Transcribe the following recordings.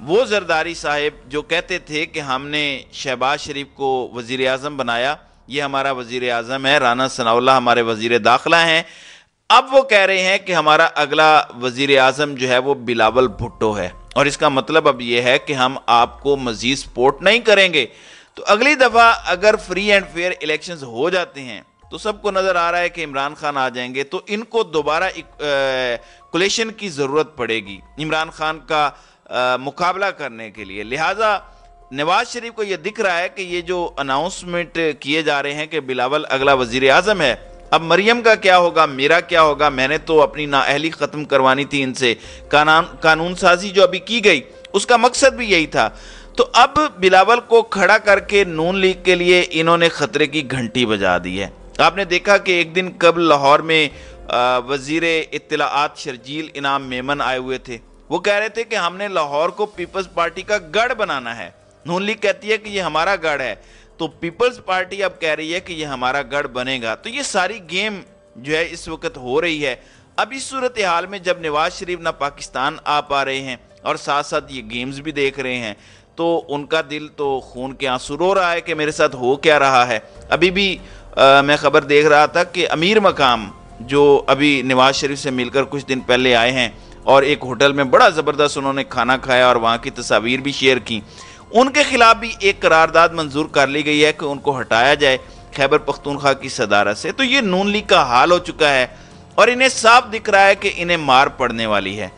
وہ زرداری صاحب جو کہتے تھے کہ ہم نے شہباز شریف کو وزیر اعظم بنایا، یہ ہمارا وزیر اعظم ہے، رانا ثناء اللہ ہمارے وزیر داخلہ ہیں، اب وہ کہہ رہے ہیں کہ ہمارا اگلا وزیر اعظم جو ہے وہ بلاول بھٹو ہے، اور اس کا مطلب اب یہ ہے کہ ہم آپ کو مزید سپورٹ نہیں کریں گے۔ تو اگلی دفعہ اگر فری اینڈ فیئر الیکشنز ہو جاتے ہیں تو سب کو نظر آ رہا ہے کہ عمران خان آ جائیں گے، تو ان کو دوبارہ کولیشن کی ضرورت پڑے گی عمران خان کا مقابلہ کرنے کے لیے۔ لہٰذا نواز شریف کو یہ دکھ رہا ہے کہ یہ جو اناؤنسمنٹ کیے جا رہے ہیں کہ بلاول اگلا وزیر اعظم ہے، اب مریم کا کیا ہوگا، میرا کیا ہوگا، میں نے تو اپنی نااہلی ختم کروانی تھی ان سے، قانون سازی جو ابھی کی گئی اس کا مقصد بھی یہی تھا۔ تو اب بلاول کو کھڑا کر کے نون لیگ کے لیے انہوں نے خطرے کی گھنٹی بجا دی ہے۔ آپ نے دیکھا کہ ایک دن قبل لاہور میں وزیر اطلاعات شرجیل انعام میمن آئے ہوئے تھے، وہ کہہ رہے تھے کہ ہم نے لاہور کو پیپلز پارٹی کا گڑھ بنانا ہے۔ نون لیگ کہتی ہے کہ یہ ہمارا گڑھ ہے، تو پیپلز پارٹی اب کہہ رہی ہے کہ یہ ہمارا گڑھ بنے گا۔ تو یہ ساری گیم جو ہے اس وقت ہو رہی ہے۔ اب اس صورتحال میں جب نواز شریف نہ پاکستان آ پا رہے ہیں اور ساتھ ساتھ یہ گیمز بھی دیکھ رہے ہیں، تو ان کا دل تو خون کے آنسو رو رہا ہے کہ میرے ساتھ ہو کیا رہا ہے۔ ابھی بھی میں خبر دیکھ رہا تھا کہ امیر مقام جو ابھی نواز شریف سے مل کر کچھ دن پہلے آئے ہیں اور ایک ہوٹل میں بڑا زبردست انہوں نے کھانا کھایا اور وہاں کی تصاویر بھی شیئر کی، ان کے خلاف بھی ایک قرارداد منظور کر لی گئی ہے کہ ان کو ہٹایا جائے خیبر پختونخوا کی صدارت سے۔ تو یہ نون لیگ کا حال ہو چکا ہے اور انہیں صاف دکھ رہا ہے کہ انہیں مار پڑنے والی ہے۔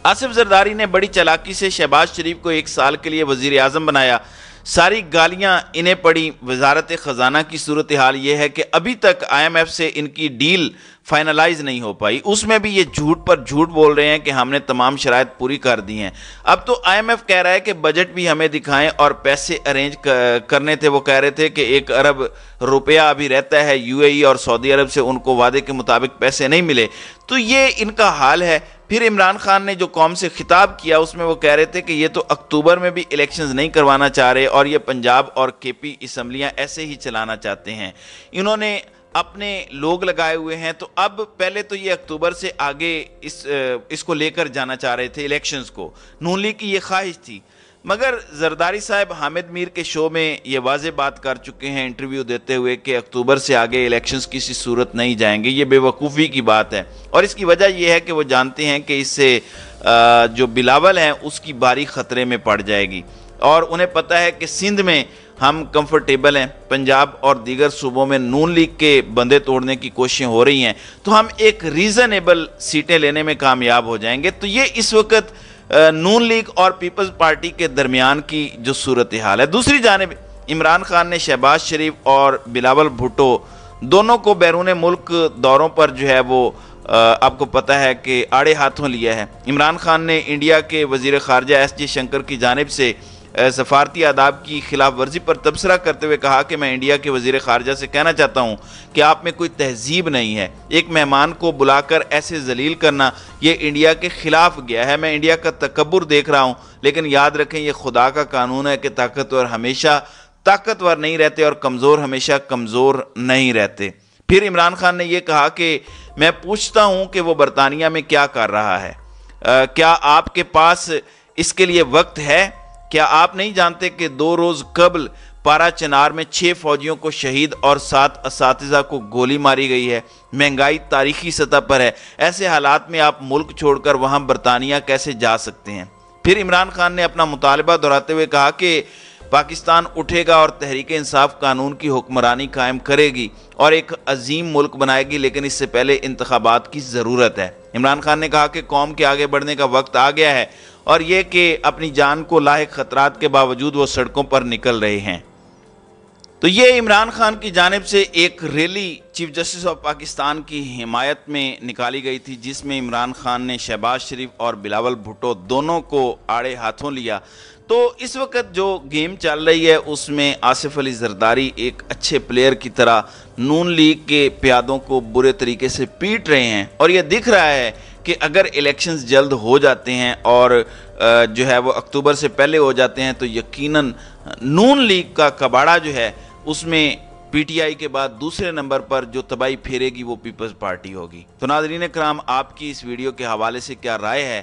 آصف زرداری نے بڑی چالاکی سے شہباز شریف کو 1 سال کے لیے وزیر اعظم بنایا، ساری گالیاں انہیں پڑی۔ وزارت خزانہ کی صورتحال یہ ہے کہ ابھی تک آئی ایم ایف سے ان کی ڈیل فائنلائز نہیں ہو پائی، اس میں بھی یہ جھوٹ پر جھوٹ بول رہے ہیں کہ ہم نے تمام شرائط پوری کر دی ہیں۔ اب تو آئی ایم ایف کہہ رہا ہے کہ بجٹ بھی ہمیں دکھائیں، اور پیسے ارینج کرنے تھے، وہ کہہ رہے تھے کہ 1 ارب روپیہ ابھی رہتا ہے یو اے ای اور سعودی عرب سے، ان کو وعدے کے مطابق پیسے نہیں ملے۔ تو یہ ان کا حال ہے۔ پھر عمران خان نے جو قوم سے خطاب کیا اس میں وہ کہہ رہے تھے کہ یہ تو اکتوبر میں بھی الیکشنز نہیں کروانا چاہ رہے، اور یہ پنجاب اور کے پی اسمبلیاں ایسے ہی چلانا چاہتے ہیں۔ انہوں نے اپنے لوگ لگائے ہوئے ہیں، تو اب پہلے تو یہ اکتوبر سے آگے اس کو لے کر جانا چاہ رہے تھے الیکشنز کو، نون لیگ کی یہ خواہش تھی، مگر زرداری صاحب حامد میر کے شو میں یہ واضح بات کر چکے ہیں انٹرویو دیتے ہوئے کہ اکتوبر سے آگے الیکشنز کسی صورت نہیں جائیں گے۔ یہ بے وقوفی کی بات ہے، اور اس کی وجہ یہ ہے کہ وہ جانتے ہیں کہ اس سے جو بلاول ہیں اس کی باری خطرے میں پڑ جائے گی، اور انہیں پتہ ہے کہ سندھ میں ہم کمفرٹیبل ہیں، پنجاب اور دیگر صوبوں میں نون لیگ کے بندے توڑنے کی کوششیں ہو رہی ہیں، تو ہم ایک ریزنیبل سیٹیں لینے میں کامیاب ہو جائیں گے۔ تو یہ اس وقت نون لیگ اور پیپلز پارٹی کے درمیان کی جو صورتحال ہے۔ دوسری جانب عمران خان نے شہباز شریف اور بلاول بھٹو دونوں کو بیرون ملک دوروں پر جو ہے وہ آپ کو پتہ ہے کہ آڑے ہاتھوں لیا ہے۔ عمران خان نے انڈیا کے وزیر خارجہ ایس جے شنکر کی جانب سے سفارتی آداب کی خلاف ورزی پر تبصرہ کرتے ہوئے کہا کہ میں انڈیا کے وزیر خارجہ سے کہنا چاہتا ہوں کہ آپ میں کوئی تہذیب نہیں ہے، ایک مہمان کو بلا کر ایسے ذلیل کرنا یہ انڈیا کے خلاف گیا ہے۔ میں انڈیا کا تکبر دیکھ رہا ہوں، لیکن یاد رکھیں یہ خدا کا قانون ہے کہ طاقتور ہمیشہ طاقتور نہیں رہتے اور کمزور ہمیشہ کمزور نہیں رہتے۔ پھر عمران خان نے یہ کہا کہ میں پوچھتا ہوں کہ وہ برطانیہ میں کیا کر رہا ہے، کیا آپ کے پاس اس کے لیے وقت ہے؟ کیا آپ نہیں جانتے کہ 2 روز قبل پارا چنار میں 6 فوجیوں کو شہید اور 7 اساتذہ کو گولی ماری گئی ہے؟ مہنگائی تاریخی سطح پر ہے، ایسے حالات میں آپ ملک چھوڑ کر وہاں برطانیہ کیسے جا سکتے ہیں؟ پھر عمران خان نے اپنا مطالبہ دہراتے ہوئے کہا کہ پاکستان اٹھے گا اور تحریک انصاف قانون کی حکمرانی قائم کرے گی اور ایک عظیم ملک بنائے گی، لیکن اس سے پہلے انتخابات کی ضرورت ہے۔ عمران خان نے کہا کہ قوم کے آگے بڑھنے کا وقت آ گیا ہے، اور یہ کہ اپنی جان کو لاحق خطرات کے باوجود وہ سڑکوں پر نکل رہے ہیں۔ تو یہ عمران خان کی جانب سے ایک rally chief justice of Pakistan کی حمایت میں نکالی گئی تھی، جس میں عمران خان نے شہباز شریف اور بلاول بھٹو دونوں کو آڑے ہاتھوں لیا۔ تو اس وقت جو گیم چل رہی ہے اس میں آصف علی زرداری ایک اچھے پلیئر کی طرح نون لیگ کے پیادوں کو برے طریقے سے پیٹ رہے ہیں، اور یہ دکھ رہا ہے کہ اگر الیکشنز جلد ہو جاتے ہیں اور جو ہے وہ اکتوبر سے پہلے ہو جاتے ہیں تو یقیناً نون لیگ کا کباڑہ جو ہے اس میں پی ٹی آئی کے بعد دوسرے نمبر پر جو تباہی پھیرے گی وہ پیپلز پارٹی ہوگی۔ تو ناظرین کرام، آپ کی اس ویڈیو کے حوالے سے کیا رائے ہے